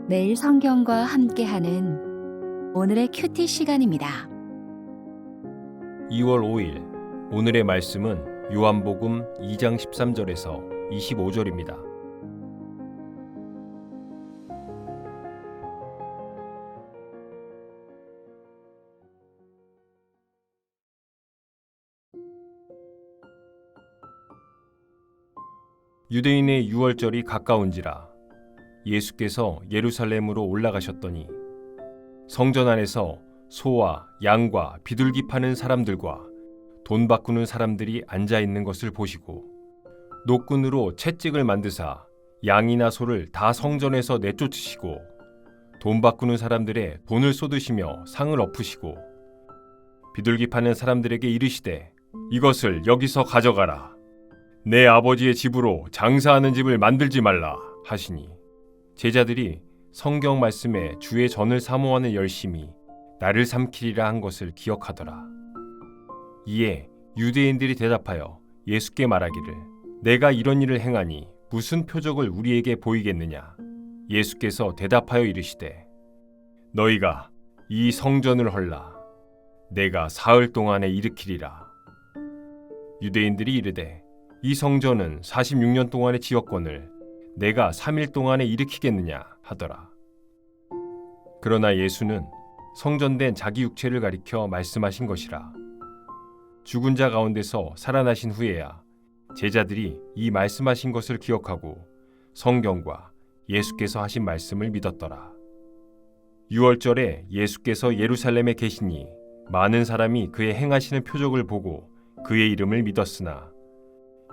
매일 성경과 함께하는 오늘의 큐티 시간입니다. 2월 5일 오늘의 말씀은 요한복음 2장 13절에서 25절입니다. 유대인의 유월절이 가까운지라 예수께서 예루살렘으로 올라가셨더니 성전 안에서 소와 양과 비둘기 파는 사람들과 돈 바꾸는 사람들이 앉아 있는 것을 보시고 노끈으로 채찍을 만드사 양이나 소를 다 성전에서 내쫓으시고 돈 바꾸는 사람들의 돈을 쏟으시며 상을 엎으시고 비둘기 파는 사람들에게 이르시되 이것을 여기서 가져가라. 내 아버지의 집으로 장사하는 집을 만들지 말라 하시니 제자들이 성경 말씀에 주의 전을 사모하는 열심이 나를 삼키리라 한 것을 기억하더라. 이에 유대인들이 대답하여 예수께 말하기를 내가 이런 일을 행하니 무슨 표적을 우리에게 보이겠느냐. 예수께서 대답하여 이르시되 너희가 이 성전을 헐라. 내가 사흘 동안에 일으키리라. 유대인들이 이르되 이 성전은 46년 동안의 지었건을 내가 3일 동안에 일으키겠느냐 하더라. 그러나 예수는 성전된 자기 육체를 가리켜 말씀하신 것이라. 죽은 자 가운데서 살아나신 후에야 제자들이 이 말씀하신 것을 기억하고 성경과 예수께서 하신 말씀을 믿었더라. 유월절에 예수께서 예루살렘에 계시니 많은 사람이 그의 행하시는 표적을 보고 그의 이름을 믿었으나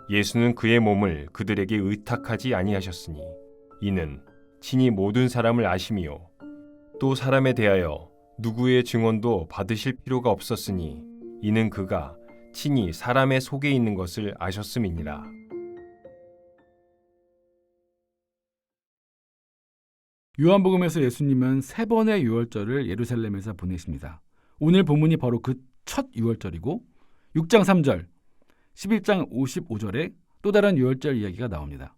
예수는 그의 몸을 그들에게 의탁하지 아니하셨으니 이는 친히 모든 사람을 아심이요 또 사람에 대하여 누구의 증언도 받으실 필요가 없었으니 이는 그가 친히 사람의 속에 있는 것을 아셨음이니라. 요한복음에서 예수님은 3번의 유월절을 예루살렘에서 보내십니다. 오늘 본문이 바로 그 첫 유월절이고 6장 3절 11장 55절에 또 다른 유월절 이야기가 나옵니다.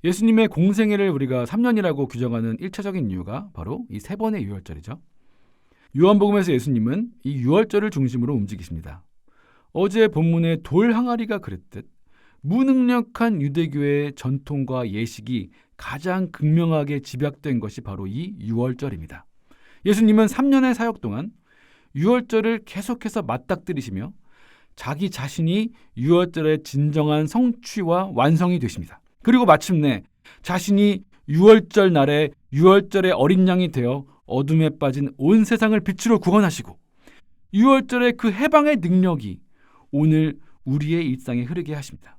예수님의 공생애를 우리가 3년이라고 규정하는 1차적인 이유가 바로 이 3번의 유월절이죠. 요한복음에서 예수님은 이 유월절을 중심으로 움직이십니다. 어제 본문의 돌 항아리가 그랬듯 무능력한 유대교의 전통과 예식이 가장 극명하게 집약된 것이 바로 이 유월절입니다. 예수님은 3년의 사역 동안 유월절을 계속해서 맞닥뜨리시며 자기 자신이 유월절의 진정한 성취와 완성이 되십니다. 그리고 마침내 자신이 유월절 날에 유월절의 어린 양이 되어 어둠에 빠진 온 세상을 빛으로 구원하시고 유월절의 그 해방의 능력이 오늘 우리의 일상에 흐르게 하십니다.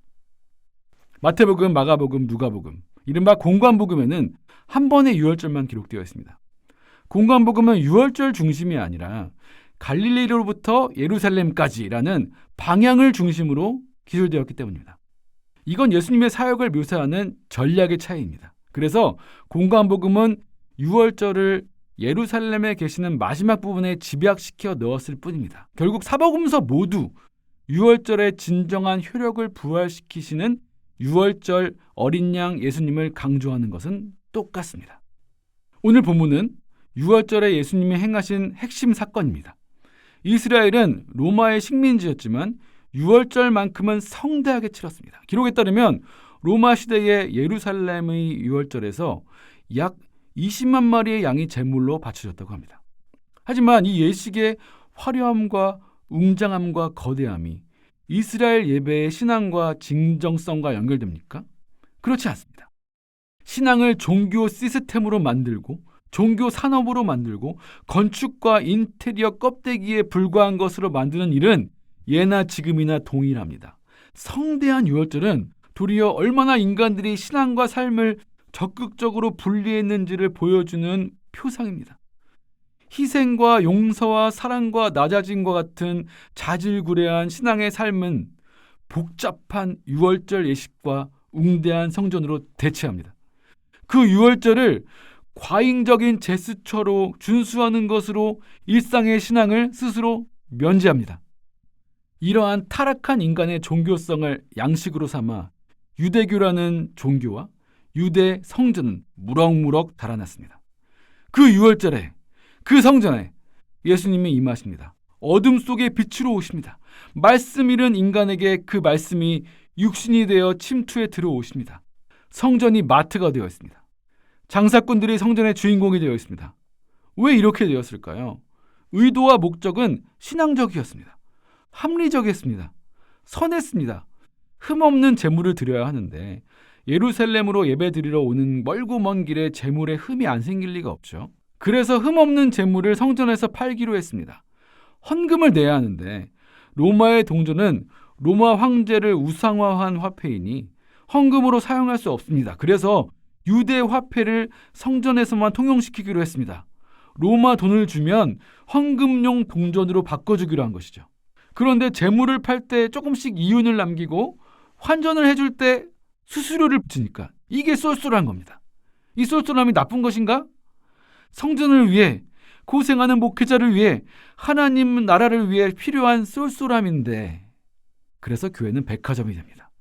마태복음, 마가복음, 누가복음, 이른바 공관복음에는 한 번의 유월절만 기록되어 있습니다. 공관복음은 유월절 중심이 아니라 갈릴리로부터 예루살렘까지라는 방향을 중심으로 기술되었기 때문입니다. 이건 예수님의 사역을 묘사하는 전략의 차이입니다. 그래서 공관복음은 유월절을 예루살렘에 계시는 마지막 부분에 집약시켜 넣었을 뿐입니다. 결국 사복음서 모두 유월절의 진정한 효력을 부활시키시는 유월절 어린 양 예수님을 강조하는 것은 똑같습니다. 오늘 본문은 유월절에 예수님이 행하신 핵심 사건입니다. 이스라엘은 로마의 식민지였지만 유월절만큼은 성대하게 치렀습니다. 기록에 따르면 로마 시대의 예루살렘의 유월절에서 약 20만 마리의 양이 제물로 바쳐졌다고 합니다. 하지만 이 예식의 화려함과 웅장함과 거대함이 이스라엘 예배의 신앙과 진정성과 연결됩니까? 그렇지 않습니다. 신앙을 종교 시스템으로 만들고 종교 산업으로 만들고 건축과 인테리어 껍데기에 불과한 것으로 만드는 일은 예나 지금이나 동일합니다. 성대한 유월절은 도리어 얼마나 인간들이 신앙과 삶을 적극적으로 분리했는지를 보여주는 표상입니다. 희생과 용서와 사랑과 낮아짐과 같은 자질구레한 신앙의 삶은 복잡한 유월절 예식과 웅대한 성전으로 대체합니다. 그 유월절을 과잉적인 제스처로 준수하는 것으로 일상의 신앙을 스스로 면제합니다. 이러한 타락한 인간의 종교성을 양식으로 삼아 유대교라는 종교와 유대 성전은 무럭무럭 자라났습니다. 그 유월절에, 그 성전에 예수님이 임하십니다. 어둠 속에 빛으로 오십니다. 말씀 잃은 인간에게 그 말씀이 육신이 되어 침투해 들어오십니다. 성전이 마트가 되어 있습니다. 장사꾼들이 성전의 주인공이 되어 있습니다. 왜 이렇게 되었을까요? 의도와 목적은 신앙적이었습니다. 합리적이었습니다. 선했습니다. 흠없는 제물을 드려야 하는데 예루살렘으로 예배드리러 오는 멀고 먼 길에 제물에 흠이 안 생길 리가 없죠. 그래서 흠없는 제물을 성전에서 팔기로 했습니다. 헌금을 내야 하는데 로마의 동전은 로마 황제를 우상화한 화폐이니 헌금으로 사용할 수 없습니다. 그래서 유대 화폐를 성전에서만 통용시키기로 했습니다. 로마 돈을 주면 헌금용 동전으로 바꿔주기로 한 것이죠. 그런데 제물을 팔 때 조금씩 이윤을 남기고 환전을 해줄 때 수수료를 붙이니까 이게 쏠쏠한 겁니다. 이 쏠쏠함이 나쁜 것인가? 성전을 위해 고생하는 목회자를 위해 하나님 나라를 위해 필요한 쏠쏠함인데 그래서 교회는 백화점이 됩니다.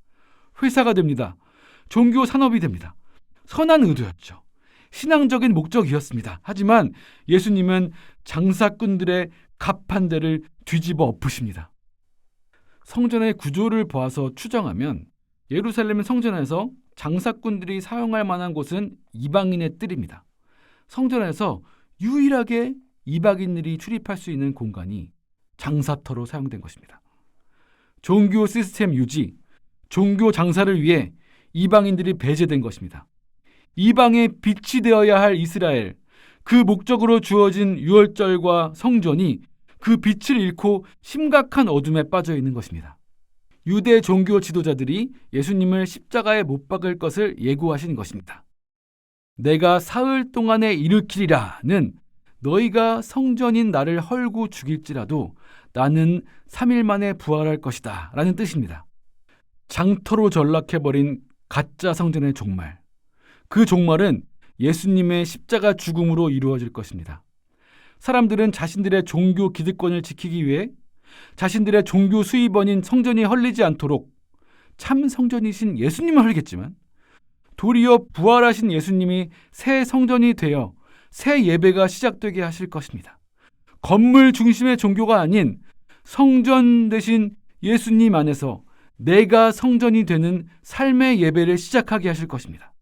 회사가 됩니다. 종교 산업이 됩니다. 선한 의도였죠. 신앙적인 목적이었습니다. 하지만 예수님은 장사꾼들의 갑판대를 뒤집어 엎으십니다. 성전의 구조를 보아서 추정하면 예루살렘 성전에서 장사꾼들이 사용할 만한 곳은 이방인의 뜰입니다. 성전에서 유일하게 이방인들이 출입할 수 있는 공간이 장사터로 사용된 것입니다. 종교 시스템 유지, 종교 장사를 위해 이방인들이 배제된 것입니다. 이방의 빛이 되어야 할 이스라엘, 그 목적으로 주어진 유월절과 성전이 그 빛을 잃고 심각한 어둠에 빠져 있는 것입니다. 유대 종교 지도자들이 예수님을 십자가에 못 박을 것을 예고하신 것입니다. 내가 사흘 동안에 일으키리라는 너희가 성전인 나를 헐고 죽일지라도 나는 3일 만에 부활할 것이다 라는 뜻입니다. 장터로 전락해버린 가짜 성전의 종말, 그 종말은 예수님의 십자가 죽음으로 이루어질 것입니다. 사람들은 자신들의 종교 기득권을 지키기 위해 자신들의 종교 수입원인 성전이 헐리지 않도록 참 성전이신 예수님을 헐겠지만 도리어 부활하신 예수님이 새 성전이 되어 새 예배가 시작되게 하실 것입니다. 건물 중심의 종교가 아닌 성전 대신 예수님 안에서 내가 성전이 되는 삶의 예배를 시작하게 하실 것입니다.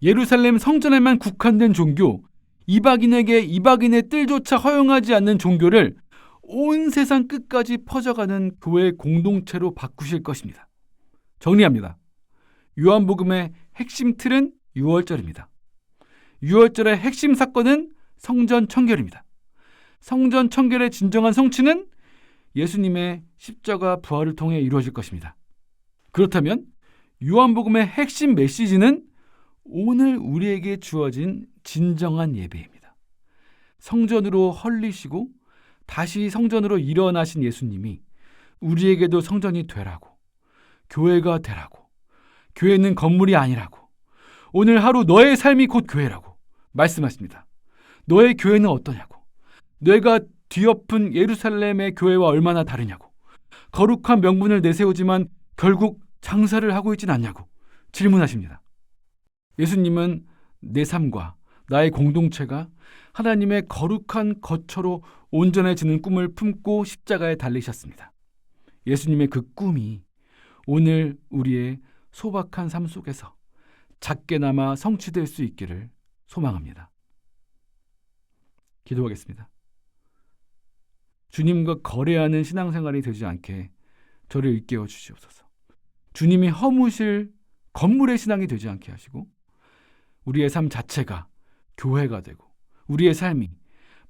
예루살렘 성전에만 국한된 종교, 이방인에게 이방인의 뜰조차 허용하지 않는 종교를 온 세상 끝까지 퍼져가는 교회 공동체로 바꾸실 것입니다. 정리합니다. 요한복음의 핵심 틀은 유월절입니다. 유월절의 핵심 사건은 성전 청결입니다. 성전 청결의 진정한 성취는 예수님의 십자가 부활을 통해 이루어질 것입니다. 그렇다면 요한복음의 핵심 메시지는 오늘 우리에게 주어진 진정한 예배입니다. 성전으로 헐리시고 다시 성전으로 일어나신 예수님이 우리에게도 성전이 되라고, 교회가 되라고, 교회는 건물이 아니라고, 오늘 하루 너의 삶이 곧 교회라고 말씀하십니다. 너의 교회는 어떠냐고, 내가 뒤엎은 예루살렘의 교회와 얼마나 다르냐고, 거룩한 명분을 내세우지만 결국 장사를 하고 있진 않냐고 질문하십니다. 예수님은 내 삶과 나의 공동체가 하나님의 거룩한 거처로 온전해지는 꿈을 품고 십자가에 달리셨습니다. 예수님의 그 꿈이 오늘 우리의 소박한 삶 속에서 작게나마 성취될 수 있기를 소망합니다. 기도하겠습니다. 주님과 거래하는 신앙생활이 되지 않게 저를 일깨워 주시옵소서. 주님이 허무실 건물의 신앙이 되지 않게 하시고 우리의 삶 자체가 교회가 되고 우리의 삶이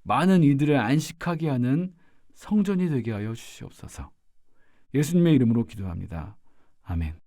많은 이들을 안식하게 하는 성전이 되게 하여 주시옵소서. 예수님의 이름으로 기도합니다. 아멘.